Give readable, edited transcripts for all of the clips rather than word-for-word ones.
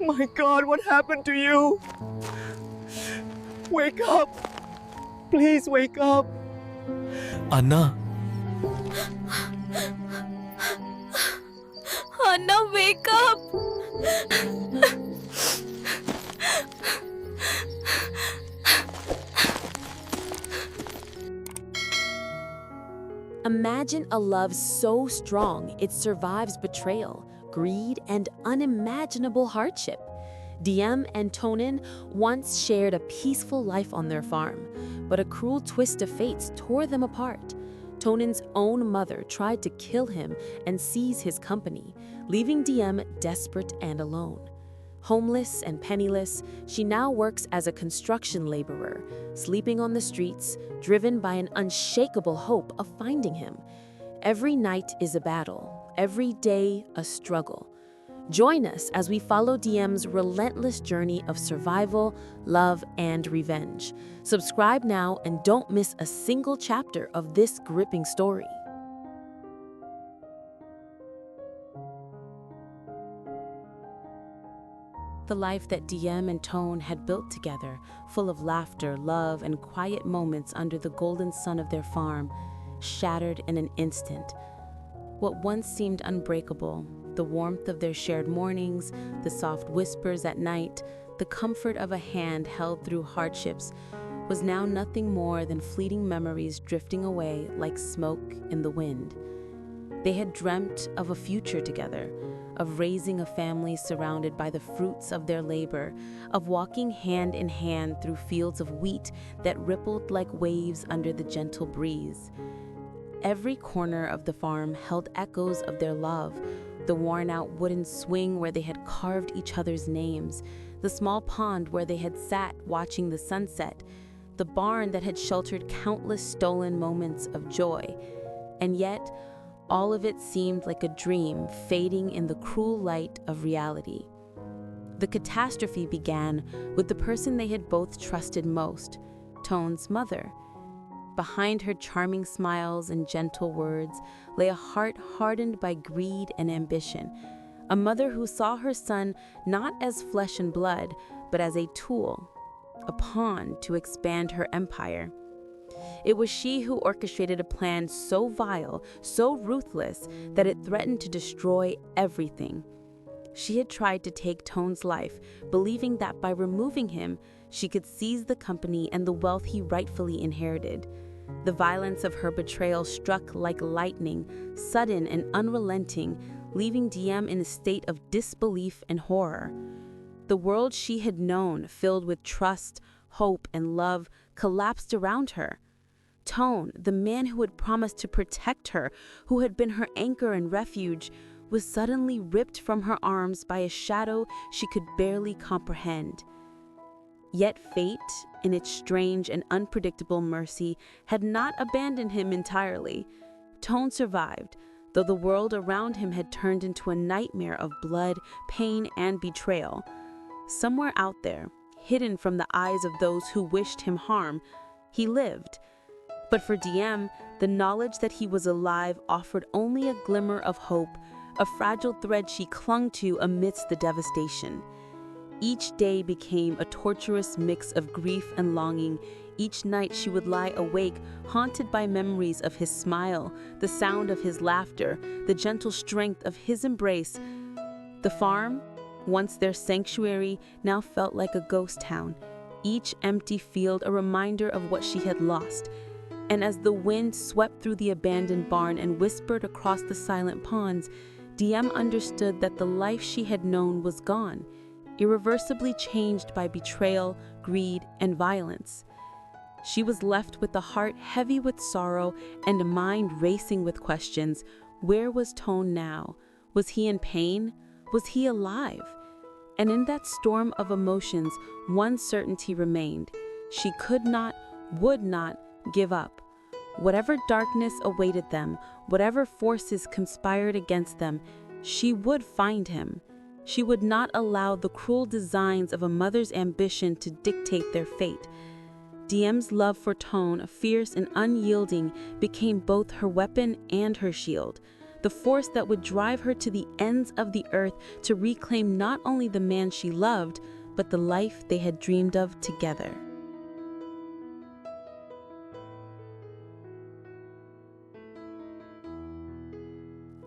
My God, what happened to you? Wake up! Please wake up! Anna, Anna, wake up! Imagine a love so strong it survives betrayal, greed, and unimaginable hardship. Diem and Toan once shared a peaceful life on their farm, but a cruel twist of fates tore them apart. Toan's own mother tried to kill him and seize his company, leaving Diem desperate and alone. Homeless and penniless, she now works as a construction laborer, sleeping on the streets, driven by an unshakable hope of finding him. Every night is a battle, every day a struggle. Join us as we follow Diem's relentless journey of survival, love, and revenge. Subscribe now and don't miss a single chapter of this gripping story. The life that Diem and Toan had built together, full of laughter, love, and quiet moments under the golden sun of their farm, shattered in an instant. What once seemed unbreakable, the warmth of their shared mornings, the soft whispers at night, the comfort of a hand held through hardships, was now nothing more than fleeting memories drifting away like smoke in the wind. They had dreamt of a future together, of raising a family surrounded by the fruits of their labor, of walking hand in hand through fields of wheat that rippled like waves under the gentle breeze. Every corner of the farm held echoes of their love, the worn-out wooden swing where they had carved each other's names, the small pond where they had sat watching the sunset, the barn that had sheltered countless stolen moments of joy. And yet, all of it seemed like a dream fading in the cruel light of reality. The catastrophe began with the person they had both trusted most, Toan's mother. Behind her charming smiles and gentle words lay a heart hardened by greed and ambition, a mother who saw her son not as flesh and blood, but as a tool, a pawn to expand her empire. It was she who orchestrated a plan so vile, so ruthless, that it threatened to destroy everything. She had tried to take Toan's life, believing that by removing him, she could seize the company and the wealth he rightfully inherited. The violence of her betrayal struck like lightning, sudden and unrelenting, leaving Diem in a state of disbelief and horror. The world she had known, filled with trust, hope, and love, collapsed around her. Toan, the man who had promised to protect her, who had been her anchor and refuge, was suddenly ripped from her arms by a shadow she could barely comprehend. Yet fate, in its strange and unpredictable mercy, had not abandoned him entirely. Toan survived, though the world around him had turned into a nightmare of blood, pain, and betrayal. Somewhere out there, hidden from the eyes of those who wished him harm, he lived. But for Diem, the knowledge that he was alive offered only a glimmer of hope, a fragile thread she clung to amidst the devastation. Each day became a torturous mix of grief and longing. Each night she would lie awake, haunted by memories of his smile, the sound of his laughter, the gentle strength of his embrace. The farm, once their sanctuary, now felt like a ghost town, each empty field a reminder of what she had lost. And as the wind swept through the abandoned barn and whispered across the silent ponds, Diem understood that the life she had known was gone, irreversibly changed by betrayal, greed, and violence. She was left with a heart heavy with sorrow and a mind racing with questions. Where was Toan now? Was he in pain? Was he alive? And in that storm of emotions, one certainty remained. She could not, would not give up. Whatever darkness awaited them, whatever forces conspired against them, she would find him. She would not allow the cruel designs of a mother's ambition to dictate their fate. Diem's love for Toan, fierce and unyielding, became both her weapon and her shield. the force that would drive her to the ends of the earth to reclaim not only the man she loved, but the life they had dreamed of together.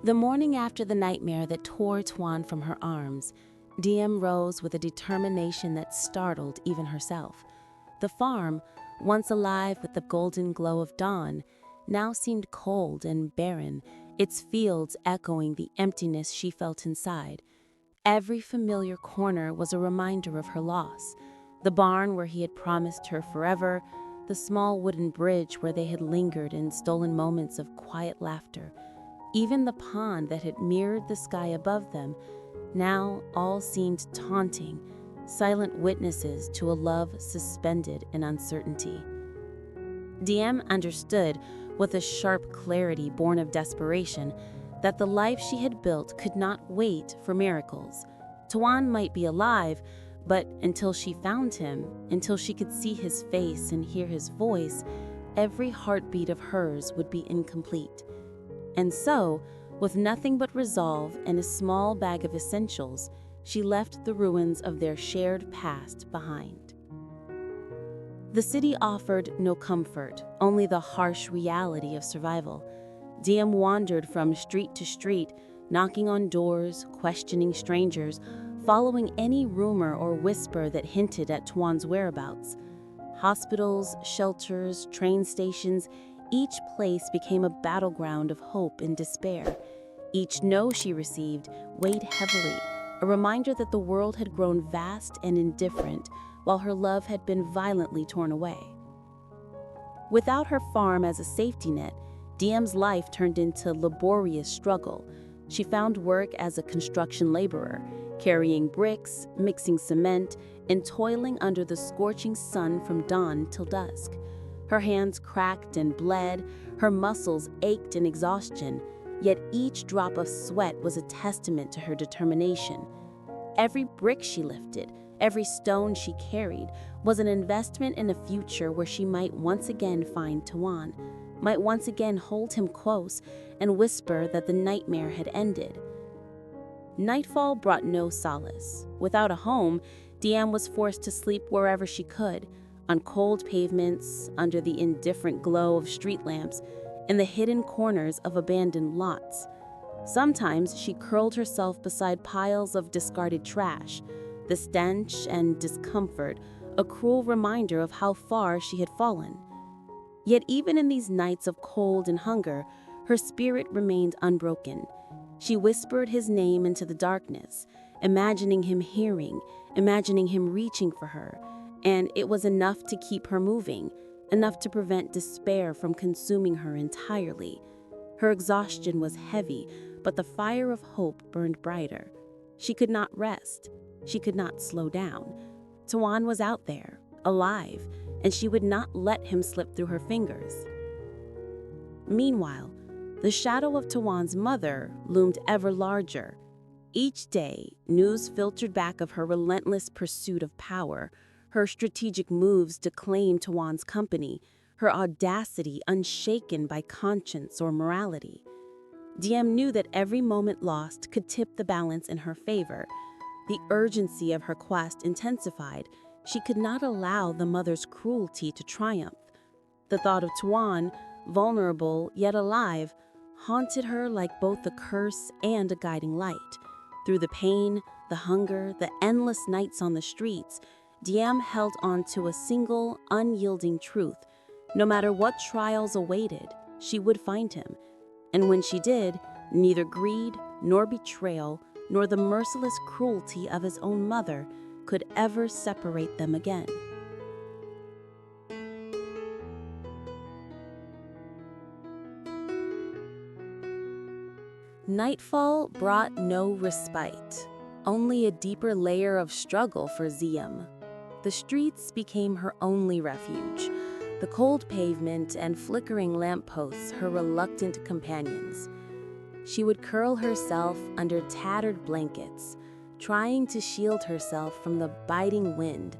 The morning after the nightmare that tore Toan from her arms, Diem rose with a determination that startled even herself. The farm, once alive with the golden glow of dawn, now seemed cold and barren, its fields echoing the emptiness she felt inside. Every familiar corner was a reminder of her loss. The barn where he had promised her forever, the small wooden bridge where they had lingered in stolen moments of quiet laughter, even the pond that had mirrored the sky above them, now all seemed taunting, silent witnesses to a love suspended in uncertainty. Diem understood, with a sharp clarity born of desperation, that the life she had built could not wait for miracles. Toan might be alive, but until she found him, until she could see his face and hear his voice, every heartbeat of hers would be incomplete. And so, with nothing but resolve and a small bag of essentials, she left the ruins of their shared past behind. The city offered no comfort, only the harsh reality of survival. Diem wandered from street to street, knocking on doors, questioning strangers, following any rumor or whisper that hinted at Toan's whereabouts. Hospitals, shelters, train stations, each place became a battleground of hope and despair. Each no she received weighed heavily, a reminder that the world had grown vast and indifferent, while her love had been violently torn away. Without her farm as a safety net, Diem's life turned into laborious struggle. She found work as a construction laborer, carrying bricks, mixing cement, and toiling under the scorching sun from dawn till dusk. Her hands cracked and bled, her muscles ached in exhaustion, yet each drop of sweat was a testament to her determination. Every brick she lifted, every stone she carried, was an investment in a future where she might once again find Toan, might once again hold him close and whisper that the nightmare had ended. Nightfall brought no solace. Without a home, Diem was forced to sleep wherever she could, on cold pavements, under the indifferent glow of street lamps, in the hidden corners of abandoned lots. Sometimes she curled herself beside piles of discarded trash, the stench and discomfort a cruel reminder of how far she had fallen. Yet even in these nights of cold and hunger, her spirit remained unbroken. She whispered his name into the darkness, imagining him hearing, imagining him reaching for her, and it was enough to keep her moving, enough to prevent despair from consuming her entirely. Her exhaustion was heavy, but the fire of hope burned brighter. She could not rest. She could not slow down. Toan was out there, alive, and she would not let him slip through her fingers. Meanwhile, the shadow of Toan's mother loomed ever larger. Each day, news filtered back of her relentless pursuit of power, her strategic moves to claim Toan's company, her audacity unshaken by conscience or morality. Diem knew that every moment lost could tip the balance in her favor. The urgency of her quest intensified. She could not allow the mother's cruelty to triumph. The thought of Toan, vulnerable yet alive, haunted her like both a curse and a guiding light. Through the pain, the hunger, the endless nights on the streets, Diem held on to a single, unyielding truth. No matter what trials awaited, she would find him. And when she did, neither greed, nor betrayal, nor the merciless cruelty of his own mother could ever separate them again. Nightfall brought no respite, only a deeper layer of struggle for Diem. The streets became her only refuge, the cold pavement and flickering lampposts her reluctant companions. She would curl herself under tattered blankets, trying to shield herself from the biting wind,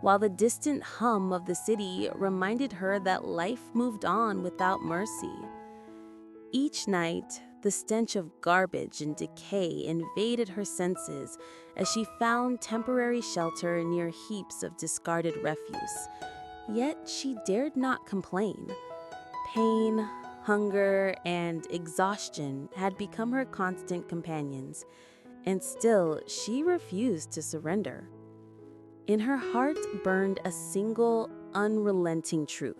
while the distant hum of the city reminded her that life moved on without mercy. Each night, The stench of garbage and decay invaded her senses as she found temporary shelter near heaps of discarded refuse. Yet she dared not complain. Pain, hunger, and exhaustion had become her constant companions, and still she refused to surrender. In her heart burned a single, unrelenting truth.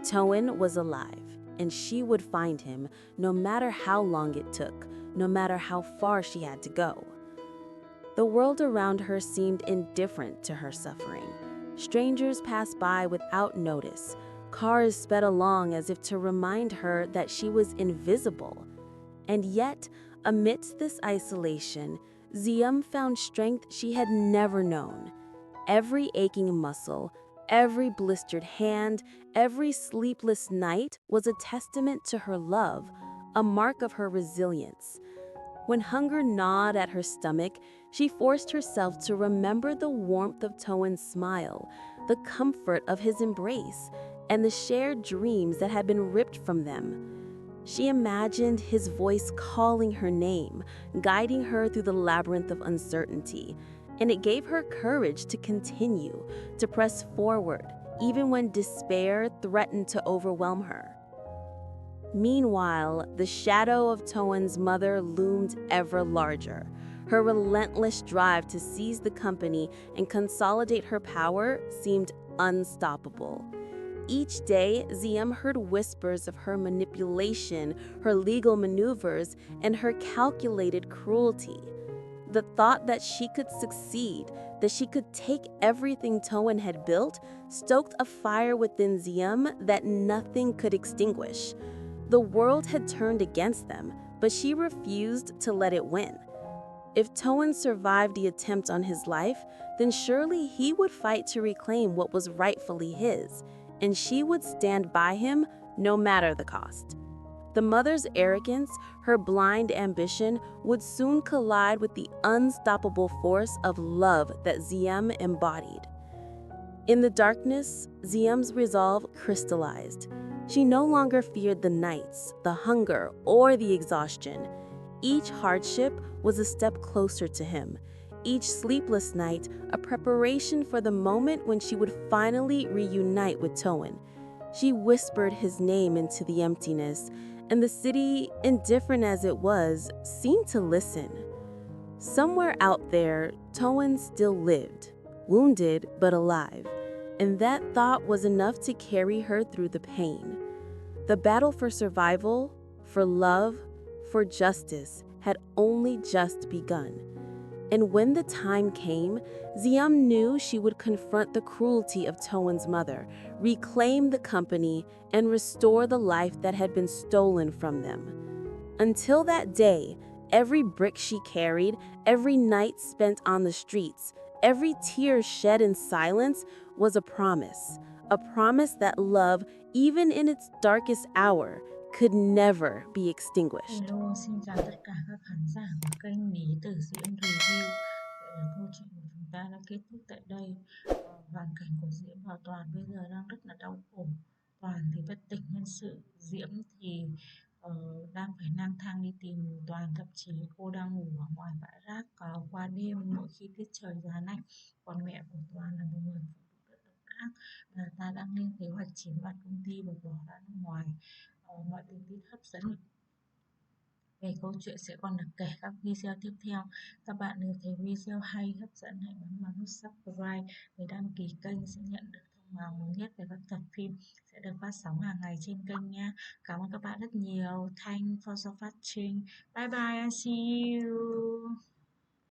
Toan was alive, and she would find him no matter how long it took, no matter how far she had to go. The world around her seemed indifferent to her suffering. Strangers passed by without notice. Cars sped along as if to remind her that she was invisible. And yet, amidst this isolation, Diem found strength she had never known. Every aching muscle, every blistered hand, every sleepless night was a testament to her love, a mark of her resilience. When hunger gnawed at her stomach, she forced herself to remember the warmth of Toan's smile, the comfort of his embrace, and the shared dreams that had been ripped from them. She imagined his voice calling her name, guiding her through the labyrinth of uncertainty, and it gave her courage to continue, to press forward, even when despair threatened to overwhelm her. Meanwhile, the shadow of Toan's mother loomed ever larger. Her relentless drive to seize the company and consolidate her power seemed unstoppable. Each day, Diem heard whispers of her manipulation, her legal maneuvers, and her calculated cruelty. The thought that she could succeed, that she could take everything Toan had built, stoked a fire within Diem that nothing could extinguish. The world had turned against them, but she refused to let it win. If Toan survived the attempt on his life, then surely he would fight to reclaim what was rightfully his, and she would stand by him no matter the cost. The mother's arrogance, her blind ambition, would soon collide with the unstoppable force of love that Diem embodied. In the darkness, Diem's resolve crystallized. She no longer feared the nights, the hunger, or the exhaustion. Each hardship was a step closer to him. Each sleepless night, a preparation for the moment when she would finally reunite with Toan. She whispered his name into the emptiness, and the city, indifferent as it was, seemed to listen. Somewhere out there, Toan still lived, wounded but alive, and that thought was enough to carry her through the pain. The battle for survival, for love, for justice had only just begun. And when the time came, Diem knew she would confront the cruelty of Toan's mother, reclaim the company, and restore the life that had been stolen from them. Until that day, every brick she carried, every night spent on the streets, every tear shed in silence was a promise that love, even in its darkest hour, could never be extinguished. Hello, xin chào tất cả các khán giả của kênh Lý Tử Diễm Review. Vậy là câu chuyện của chúng ta đã kết thúc tại đây. Hoàn cảnh của Diễm và Toàn bây giờ đang rất là đau khổ. Toàn thì bất tỉnh nhân sự, Diễm thì đang phải lang thang đi tìm Toàn, thậm chí cô đang ngủ ở ngoài bãi rác qua đêm mỗi khi tiết trời giá lạnh. Còn mẹ của Toàn là một người phụ nữ rất độc ác, bà ta đang lên kế hoạch chiếm đoạt công ty và bỏ ra nước ngoài. Mọi tình tiết hấp dẫn về câu chuyện sẽ còn được kể các video tiếp theo. Các bạn nếu thấy video hay, hấp dẫn hãy bấm vào nút subscribe để đăng ký kênh sẽ nhận được thông báo mới nhất về các tập phim sẽ được phát sóng hàng ngày trên kênh nha. Cảm ơn các bạn rất nhiều. Thanks for watching. Bye bye and see you.